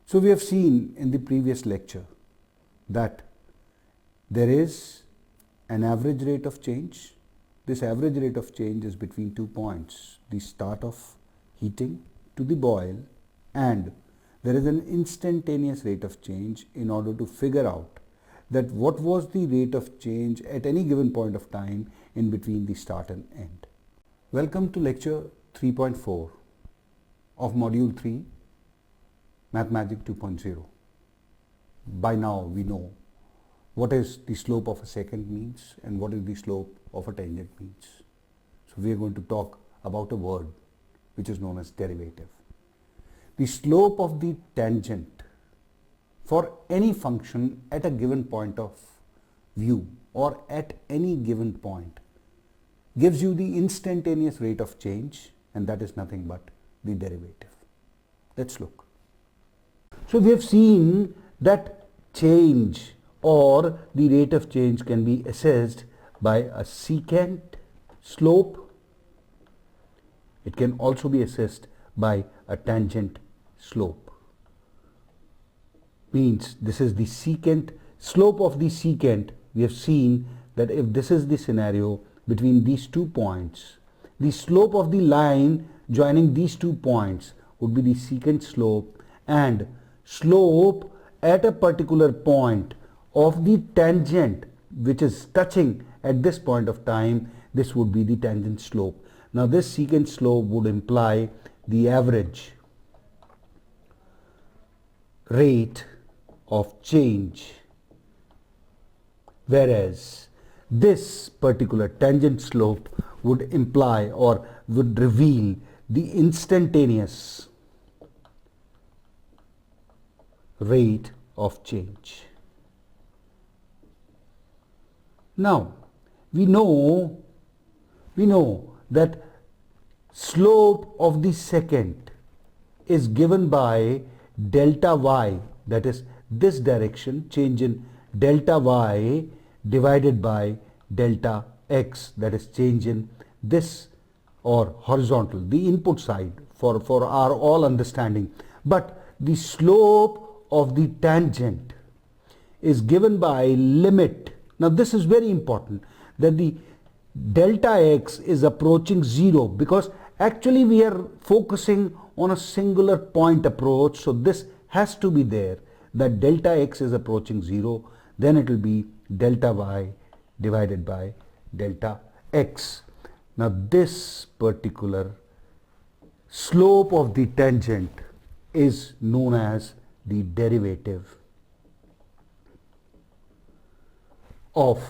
So we have seen in the previous lecture that there is an average rate of change. This average rate of change is between 2 points, the start of heating to the boil, and there is an instantaneous rate of change in order to figure out that what was the rate of change at any given point of time in between the start and end. Welcome to lecture 3.4 of module 3, Mathemagic 2.0. By now we know what is the slope of a secant means and what is the slope of a tangent means. So we are going to talk about a word which is known as derivative. The slope of the tangent for any function at a given point of view or at any given point gives you the instantaneous rate of change, and that is nothing but the derivative. Let's look. So we have seen that change or the rate of change can be assessed by a secant slope. It can also be assessed by a tangent slope. Means this is the secant slope of the secant. We have seen that if this is the scenario between these 2 points, the slope of the line joining these 2 points would be the secant slope, and slope at a particular point of the tangent which is touching at this point of time, this would be the tangent slope. Now this secant slope would imply the average rate of change, whereas this particular tangent slope would imply or would reveal the instantaneous rate of change. Now we know that slope of the secant is given by delta y, that is this direction, change in delta y divided by delta x, that is change in this or horizontal, the input side for our all understanding. But the slope of the tangent is given by limit. Now this is very important, that the delta x is approaching 0, because actually we are focusing on a singular point approach, so this has to be there, that delta x is approaching 0, then it will be delta y divided by delta x. Now this particular slope of the tangent is known as the derivative of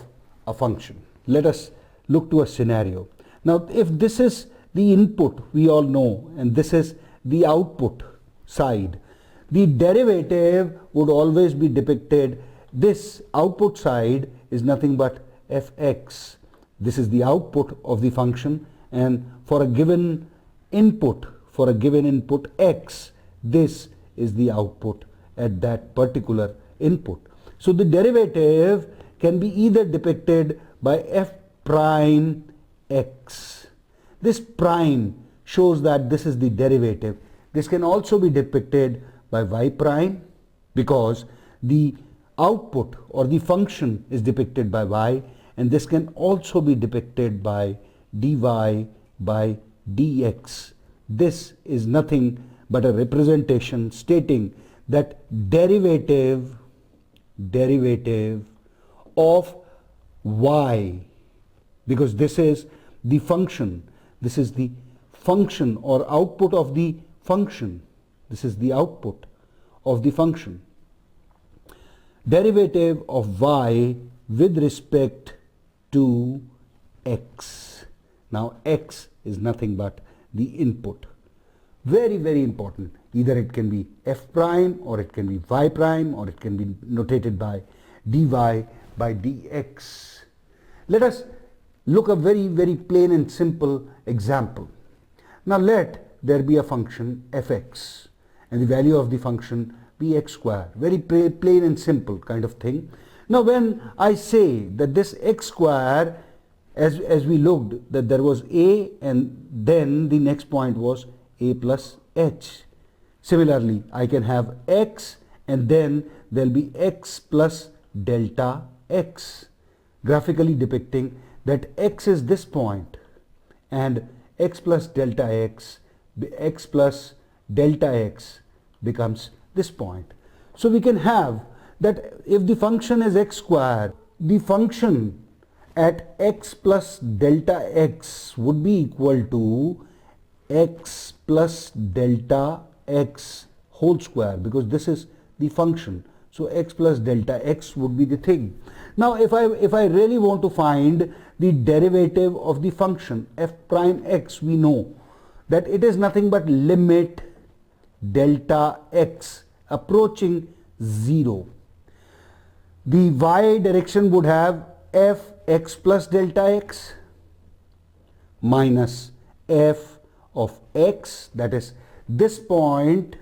a function. Let us look to a scenario. Now if this is the input, we all know, and this is the output side, the derivative would always be depicted, this output side is nothing but fx. This is the output of the function, and for a given input, x, this is the output at that particular input. So the derivative can be either depicted by f prime x. This prime shows that this is the derivative. This can also be depicted by y prime, because the output or the function is depicted by y, and this can also be depicted by dy by dx. This is nothing but a representation stating that derivative of y, because this is the function, this is the function or output of the function, this is the output of the function, derivative of y with respect to x. Now x is nothing but the input. Very, very important. Either it can be f prime, or it can be y prime, or it can be notated by dy by dx. Let us look a very, very plain and simple example. Now let there be a function fx, and the value of the function be x square. Very plain and simple kind of thing. Now when I say that this x square, as we looked, that there was a, and then the next point was a plus h. Similarly, I can have x and then there will be x plus delta x, graphically depicting that x is this point and x plus delta x becomes this point. So we can have that if the function is x square, the function at x plus delta x would be equal to x plus delta x whole square, because this is the function. So x plus delta x would be the thing. Now if I really want to find the derivative of the function f prime x, we know that it is nothing but limit delta x approaching 0. The y direction would have f x plus delta x minus f of x, that is this point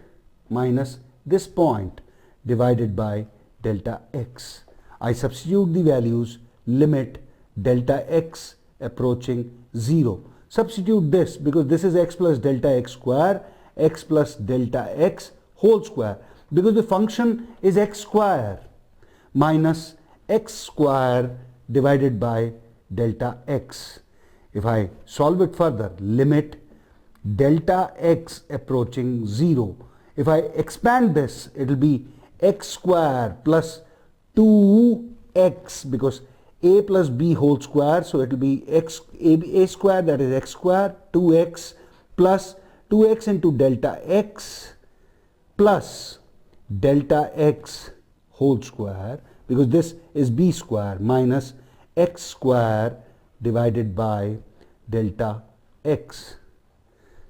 minus this point, divided by delta x. I substitute the values limit delta x approaching 0. Substitute this, because this is x plus delta x square, x plus delta x whole square, because the function is x square minus x square divided by delta x. If I solve it further, limit delta x approaching 0. If I expand this, it will be x square plus 2x, because a plus b whole square, so it will be a square, that is x square, 2x plus 2x into delta x plus delta x whole square, because this is b square, minus x square divided by delta x.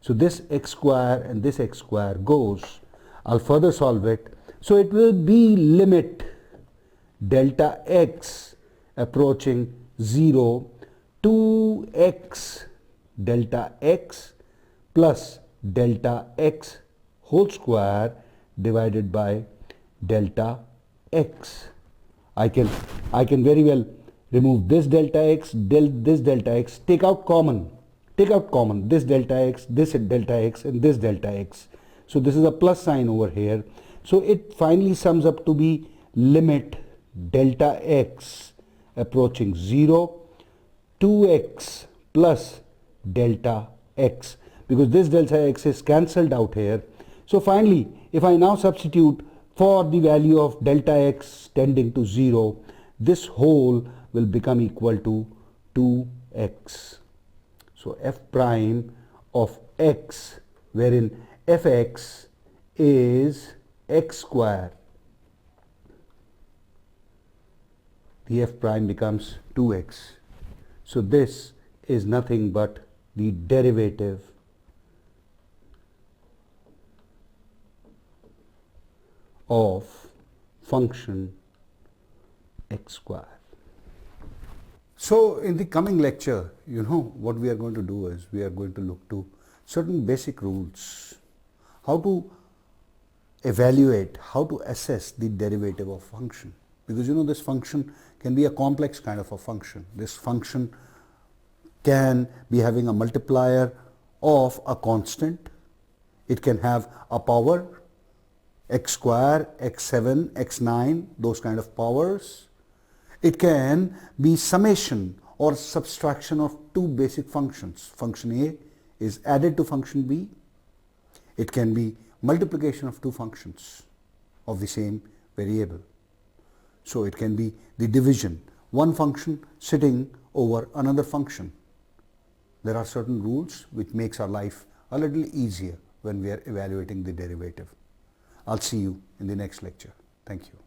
So this x square and this x square goes. I'll further solve it. So it will be limit delta x approaching 0, 2x delta x plus delta x whole square divided by delta x. I can very well remove this delta x, this delta x, take out common, this delta x, and this delta x. So this is a plus sign over here. So it finally sums up to be limit delta x approaching 0, 2x plus delta x, because this delta x is cancelled out here. So finally, if I now substitute for the value of delta x tending to 0, this whole will become equal to 2x. So f prime of x, wherein fx is x square, the f prime becomes 2x. So this is nothing but the derivative of function x square. So in the coming lecture, what we are going to do is we are going to look to certain basic rules, how to evaluate, how to assess the derivative of function, because this function can be a complex kind of a function. This function can be having a multiplier of a constant. It can have a power, x square, x7, x9, those kind of powers. It can be summation or subtraction of two basic functions. Function A is added to function B. It can be multiplication of two functions of the same variable. So it can be the division, one function sitting over another function. There are certain rules which makes our life a little easier when we are evaluating the derivative. I'll see you in the next lecture. Thank you.